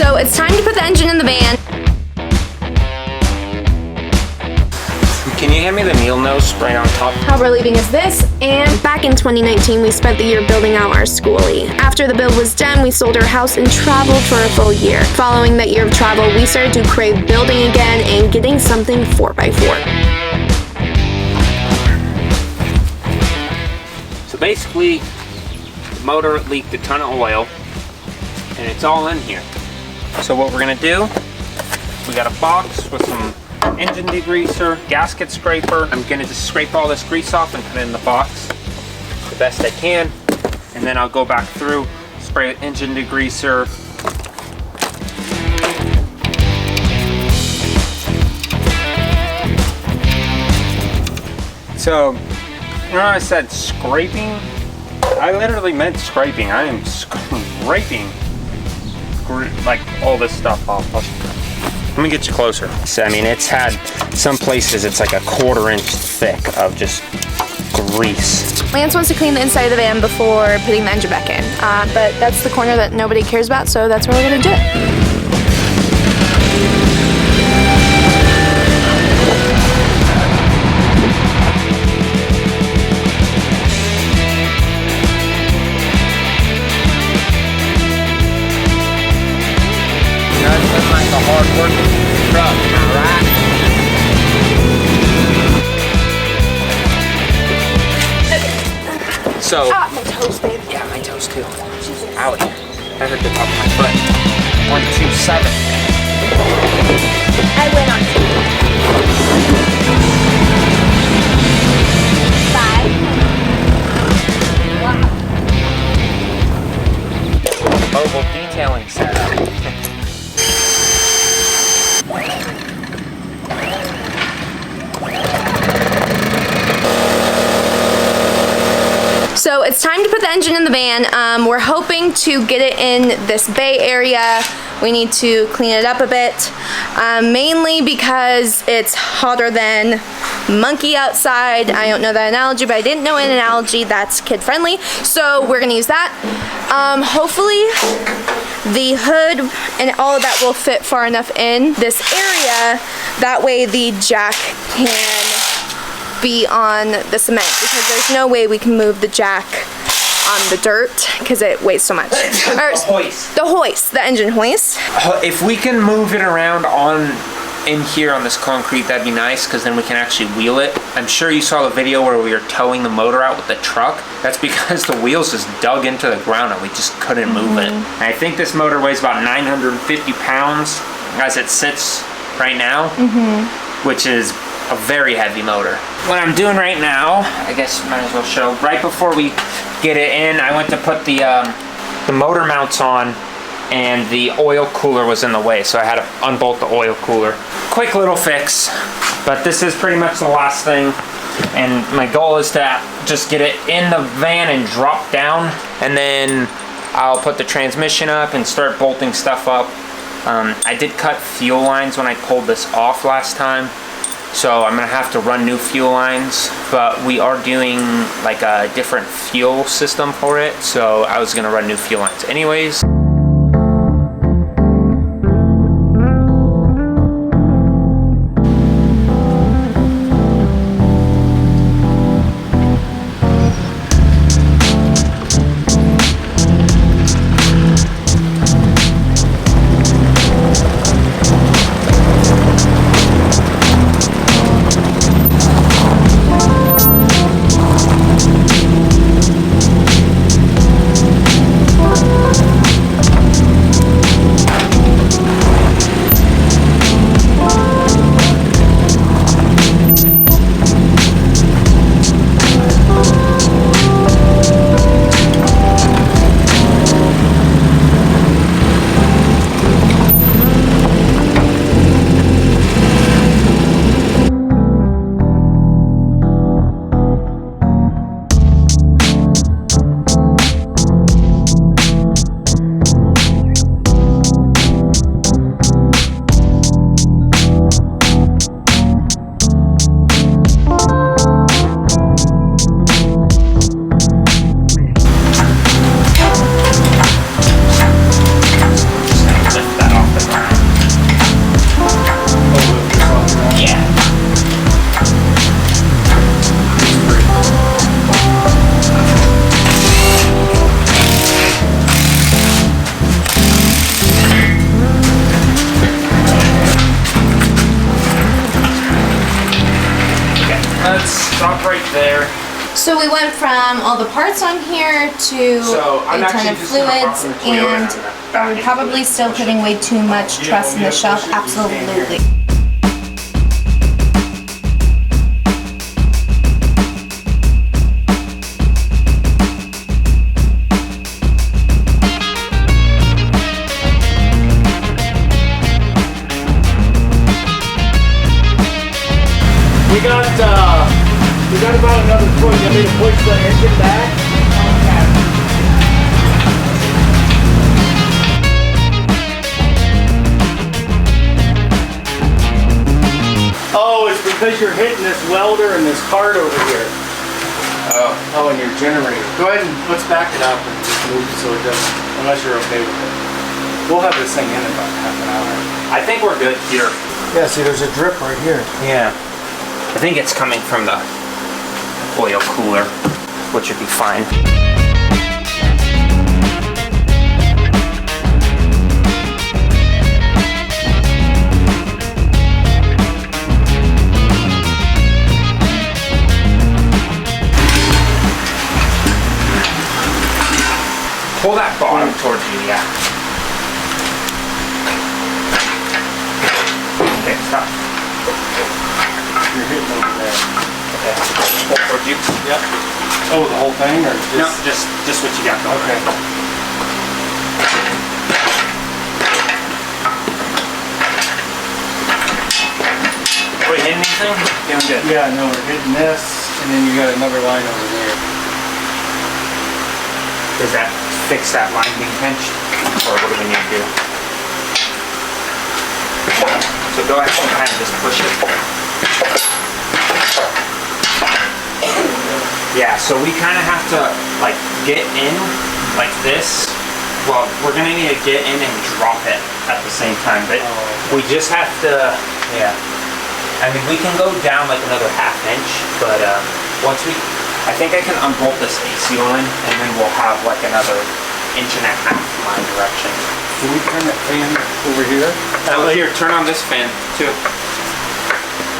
So it's time to put the engine in the van. Can you hand me the meal nose right on top? How relieving is this? And back in 2019, we spent the year building out our schoolie. After the build was done, we sold our house and traveled for a full year. Following that year of travel, we started to crave building again and getting something 4x4. So basically, the motor leaked a ton of oil, and it's all in here. So what we're gonna do, we got a box with some engine degreaser, gasket scraper. I'm gonna just scrape all this grease off and put it in the box the best I can. And then I'll go back through, spray engine degreaser. So, you know I said scraping? I literally meant scraping. I am scraping like all this stuff off. Let me get you closer. So, I mean, it's had some places it's like a 1/4 inch thick of just grease. Lance wants to clean the inside of the van before putting the engine back in, but that's the corner that nobody cares about, so that's where we're gonna do it. Like a hard-working truck, alright? So, my toes, babe. yeah, my toes too. Owie, I hurt the top of my foot. 1, 2, 7. I went on 5. Mobile detailing setup. So it's time to put the engine in the van. We're hoping to get it in this bay area. We need to clean it up a bit, mainly because it's hotter than monkey outside. I don't know that analogy, but I didn't know an analogy that's kid friendly, so we're gonna use that. Hopefully the hood and all of that will fit far enough in this area, that way the jack can be on the cement, because there's no way we can move the jack on the dirt because it weighs so much. The hoist, the engine hoist. If we can move it around in here on this concrete, that'd be nice, because then we can actually wheel it. I'm sure you saw the video where we were towing the motor out with the truck. That's because the wheels just dug into the ground and we just couldn't move it. And I think this motor weighs about 950 pounds as it sits right now, which is a very heavy motor. What I'm doing right now, I guess might as well show, right before we get it in, I went to put the motor mounts on, and the oil cooler was in the way, so I had to unbolt the oil cooler. Quick little fix, but this is pretty much the last thing, and my goal is to just get it in the van and drop down, and then I'll put the transmission up and start bolting stuff up. I did cut fuel lines when I pulled this off last time, so I'm gonna have to run new fuel lines, but we are doing like a different fuel system for it, so I was gonna run new fuel lines anyways. stop right there. So we went from all the parts on here to a ton of fluids, and are we probably still putting way too much truss in the shelf? Absolutely. We got about another foot. You want me to push the engine back? Oh, it's because you're hitting this welder and this cart over here. Oh, and your generator. Go ahead and let's back it up and just move it so it doesn't, unless you're okay with it. We'll have this thing in about half an hour. I think we're good here. Yeah, see there's a drip right here. Yeah. I think it's coming from the oil cooler, which would be fine. Pull that bottom towards you, yeah. Okay, stop. You're hitting over there. Okay. Pull towards you. Yep. Oh, the whole thing, or just? No, just what you got going. Okay. Are we hitting anything? Doing good. Yeah, no, we're hitting this, and then you got another line over there. Does that fix that line being pinched? Or what do we need to do? So go ahead and kind of just push it. Yeah, so we kind of have to like get in like this. Well, we're gonna need to get in and drop it at the same time, but we just have to, yeah. I mean, we can go down like another ½ inch, but once we, I think I can unbolt this AC line, and then we'll have like another 1.5 inch in my direction. Can we turn that fan over here? Here, turn on this fan too.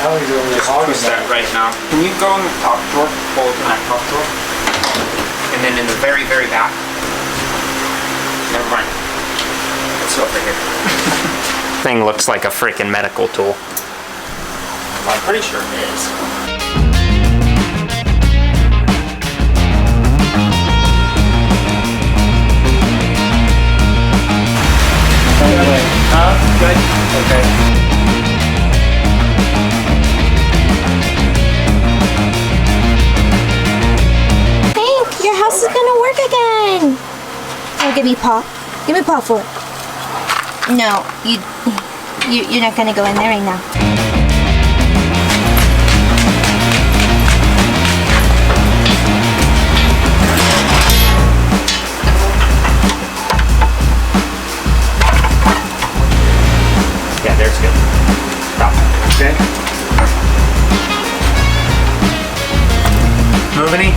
Allie's over there. Just twist that right now. Can you go in the top drawer? Pull open that top drawer. And then in the very, very back. Never mind. It's over here. Thing looks like a freaking medical tool. I'm pretty sure it is. Good. Okay. Hank, your house is gonna work again. Oh, give me paw. Give me paw for it. No, you're not gonna go in there right now. Yeah, there's good. Stop. Okay. Move any?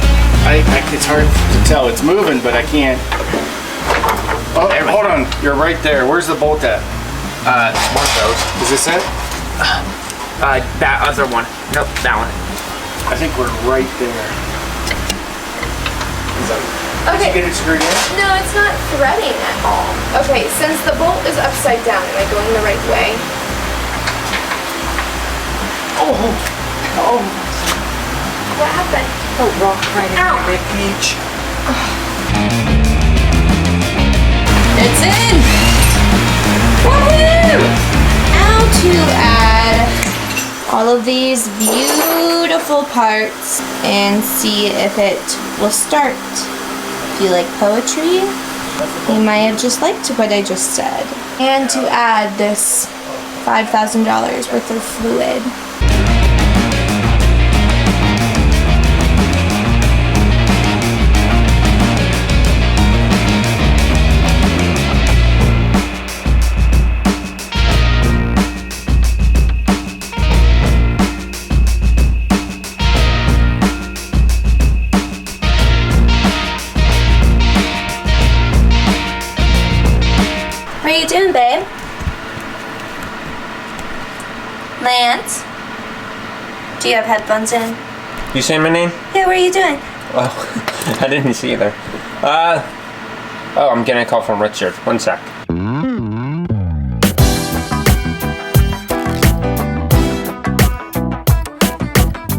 It's hard to tell. It's moving, but I can't. Oh, hold on. You're right there. Where's the bolt at? One of those. Is this it? That other one. Nope, that one. I think we're right there. Did you get it screwed in? No, it's not threading at all. Okay, since the bolt is upside down, am I going the right way? Oh. What happened? A rock right in my rib cage. It's in! Woohoo! Now to add all of these beautiful parts and see if it will start. If you like poetry, you might have just liked what I just said. And to add this $5,000 worth of fluid. What are you doing, babe? Lance? Do you have headphones in? You say my name? Yeah, what are you doing? Oh, I didn't see you there. Oh, I'm getting a call from Richard. One sec.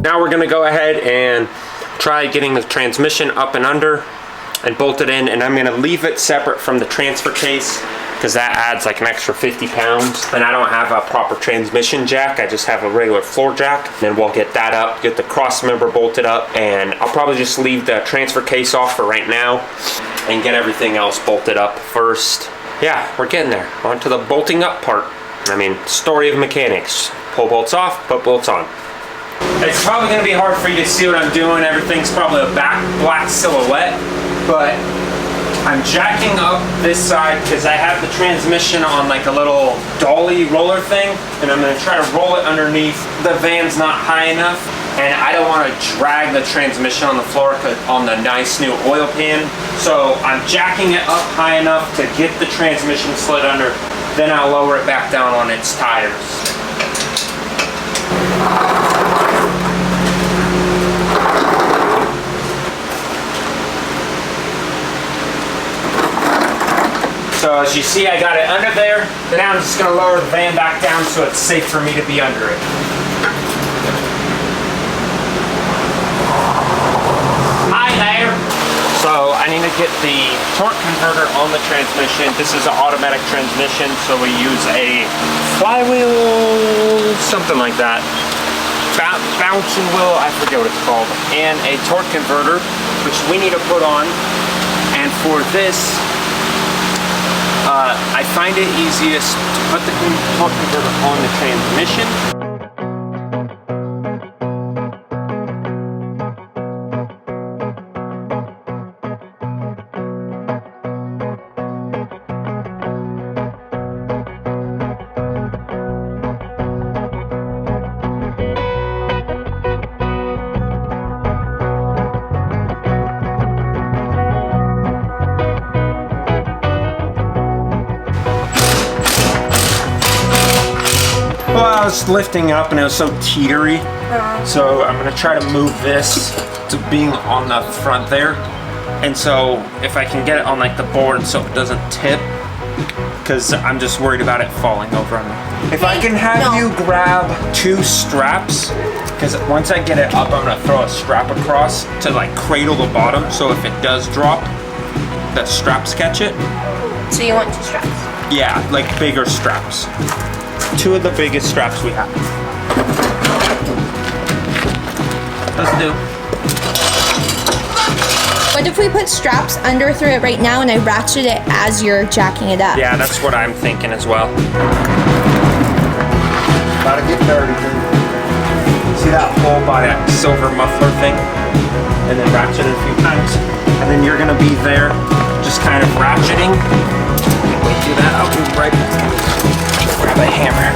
Now we're gonna go ahead and try getting the transmission up and under and bolt it in, and I'm gonna leave it separate from the transfer case because that adds like an extra 50 pounds. And I don't have a proper transmission jack, I just have a regular floor jack. Then we'll get that up, get the cross member bolted up, and I'll probably just leave the transfer case off for right now and get everything else bolted up first. Yeah, we're getting there. On to the bolting up part. I mean, story of mechanics. Pull bolts off, put bolts on. It's probably gonna be hard for you to see what I'm doing. Everything's probably a black silhouette, but I'm jacking up this side because I have the transmission on like a little dolly roller thing, and I'm gonna try to roll it underneath. The van's not high enough, and I don't want to drag the transmission on the floor on the nice new oil pan. So I'm jacking it up high enough to get the transmission slid under, then I'll lower it back down on its tires. So as you see, I got it under there. Now I'm just gonna lower the van back down so it's safe for me to be under it. Hi there. So I need to get the torque converter on the transmission. This is an automatic transmission, so we use a flywheel, something like that. Bouncing wheel, I forget what it's called. And a torque converter, which we need to put on. And for this, I find it easiest to put the torque converter on the transmission. Well, I was lifting up and it was so teetery, so I'm gonna try to move this to being on the front there. And so if I can get it on like the board so it doesn't tip, because I'm just worried about it falling over on me. If I can have you grab 2 straps, because once I get it up, I'm gonna throw a strap across to like cradle the bottom, so if it does drop, the straps catch it. So you want 2 straps? Yeah, like bigger straps. 2 of the biggest straps we have. Let's do. What if we put straps under through it right now and I ratchet it as you're jacking it up? Yeah, that's what I'm thinking as well. Gotta get dirty. See that hole by that silver muffler thing? And then ratchet it a few times. And then you're gonna be there, just kind of ratcheting. Wait, do that, I'll do right back. Grab a hammer.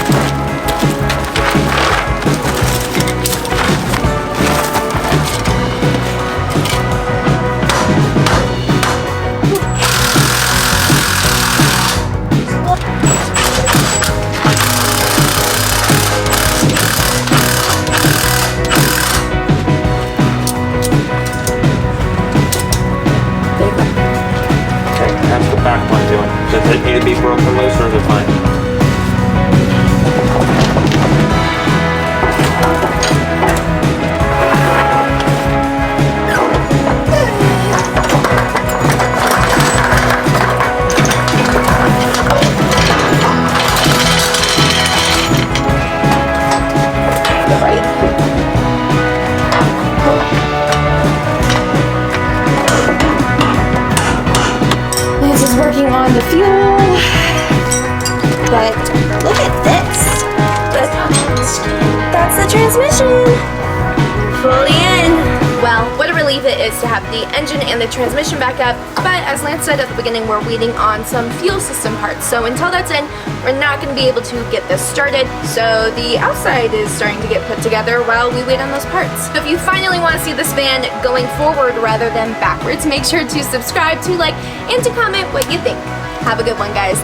Okay, how's the back one doing? Does it need to be broken loose or is it fine? Working on the fuel, but look at this. That's the transmission. Fully in. Well, what a relief it is to have the engine and the transmission back up, but as Lance said at the beginning, we're waiting on some fuel system parts. So until that's in, we're not going to be able to get this started. So the outside is starting to get put together while we wait on those parts. So if you finally want to see this van going forward rather than backwards, make sure to subscribe, to like, and to comment what you think. Have a good one, guys.